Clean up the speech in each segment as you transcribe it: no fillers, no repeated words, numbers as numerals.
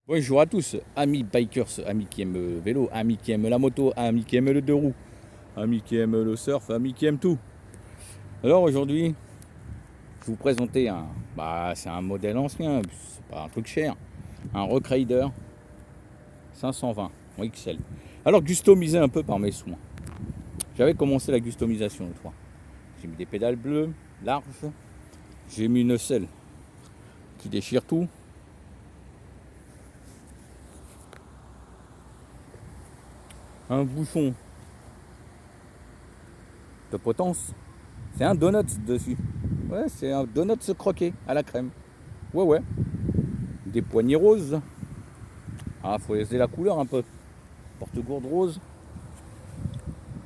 Bonjour à tous, amis bikers, amis qui aiment le vélo, amis qui aiment la moto, amis qui aiment le deux roues, amis qui aiment le surf, amis qui aiment tout. Alors aujourd'hui, je vais vous présenter c'est un modèle ancien, c'est pas un truc cher, un Rock Rider 520 en XL. Alors customisé un peu par mes soins. J'avais commencé la customisation une fois. J'ai mis des pédales bleues, larges, j'ai mis une selle qui déchire tout. Un bouchon de potence. C'est un donut dessus. Ouais, c'est un donut croqué à la crème. Ouais. Des poignées roses. Ah, faut laisser la couleur un peu. Porte-gourde rose.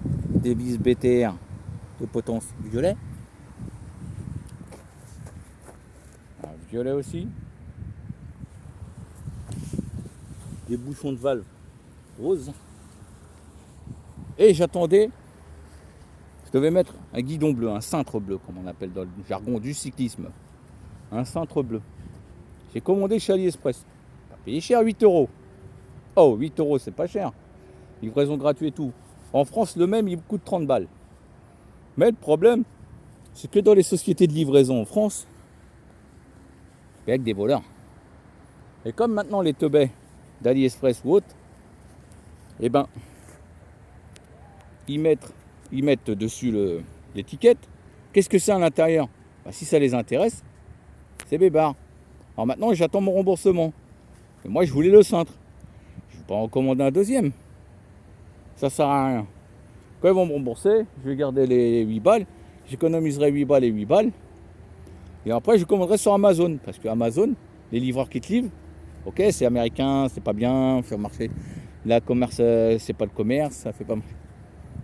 Des vis BTR de potence violet. Un violet aussi. Des bouchons de valve rose. Et j'attendais. Je devais mettre un guidon bleu, un cintre bleu, comme on appelle dans le jargon du cyclisme. Un cintre bleu. J'ai commandé chez AliExpress. Pas payé cher, 8 euros. Oh, 8 euros, c'est pas cher. Livraison gratuite et tout. En France, le même, il coûte 30 balles. Mais le problème, c'est que dans les sociétés de livraison en France, il y a que des voleurs. Et comme maintenant les teubés d'AliExpress ou autres, eh ben, ils mettent dessus l'étiquette. Qu'est-ce que c'est à l'intérieur? Si ça les intéresse, c'est bébard. Alors maintenant, j'attends mon remboursement. Et moi, je voulais le cintre. Je ne vais pas en commander un deuxième. Ça sert à rien. Quand ils vont me rembourser, je vais garder les 8 balles. J'économiserai 8 balles et 8 balles. Et après, je commanderai sur Amazon. Parce que Amazon, les livreurs qui te livrent, ok, c'est américain, c'est pas bien, faire marcher. La commerce, c'est pas le commerce, ça fait pas marcher.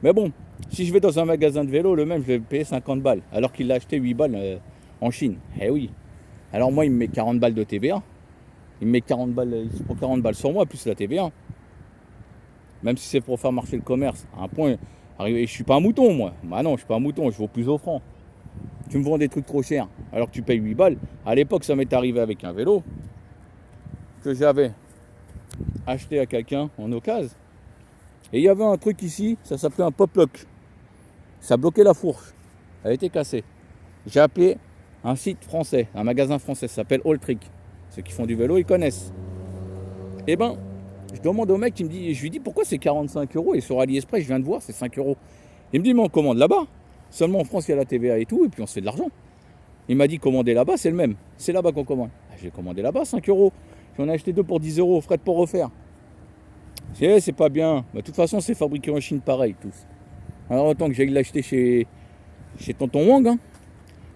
Mais bon, si je vais dans un magasin de vélo, le même, je vais payer 50 balles. Alors qu'il l'a acheté 8 balles en Chine. Eh oui. Alors moi, il me met 40 balles de TVA. Il me met 40 balles, il se prend 40 balles sur moi, plus la TVA. Même si c'est pour faire marcher le commerce. À un point, je suis pas un mouton, moi. Bah non, je suis pas un mouton, je vaux plus offrant. Tu me vends des trucs trop chers, alors que tu payes 8 balles. À l'époque, ça m'est arrivé avec un vélo que j'avais acheté à quelqu'un en occasion. Et il y avait un truc ici, ça s'appelait un pop-lock. Ça bloquait la fourche. Elle était cassée. J'ai appelé un site français, un magasin français, ça s'appelle All Trick. Ceux qui font du vélo, ils connaissent. Eh ben, je demande au mec, je lui dis pourquoi c'est 45 euros et sur AliExpress, je viens de voir, c'est 5 euros. Il me dit, mais on commande là-bas. Seulement en France, il y a la TVA et tout, et puis on se fait de l'argent. Il m'a dit, commander là-bas, c'est le même. C'est là-bas qu'on commande. J'ai commandé là-bas, 5 euros. J'en ai acheté 2 pour 10 euros, frais de pour refaire. C'est pas bien. De toute façon, c'est fabriqué en Chine pareil, tous. Alors autant que j'aille l'acheter chez Tonton Wang, hein.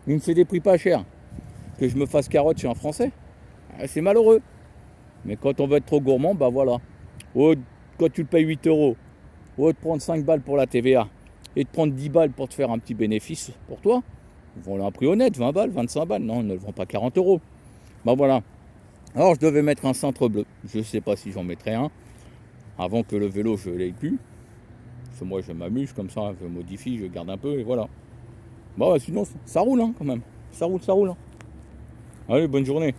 Il me fait des prix pas chers. Que je me fasse carotte chez un Français. C'est malheureux. Mais quand on veut être trop gourmand, bah voilà. Quand tu le payes 8 euros, au lieu de prendre 5 balles pour la TVA et de prendre 10 balles pour te faire un petit bénéfice pour toi, ils vont un prix honnête, 20 balles, 25 balles. Non, ils ne le vendent pas 40 euros. Bah voilà. Alors je devais mettre un cintre bleu. Je ne sais pas si j'en mettrai un avant que le vélo je l'ai plus. Parce que moi je m'amuse comme ça, je modifie, je garde un peu et voilà. Bah sinon ça roule hein, quand même. Ça roule. Hein. Allez, bonne journée.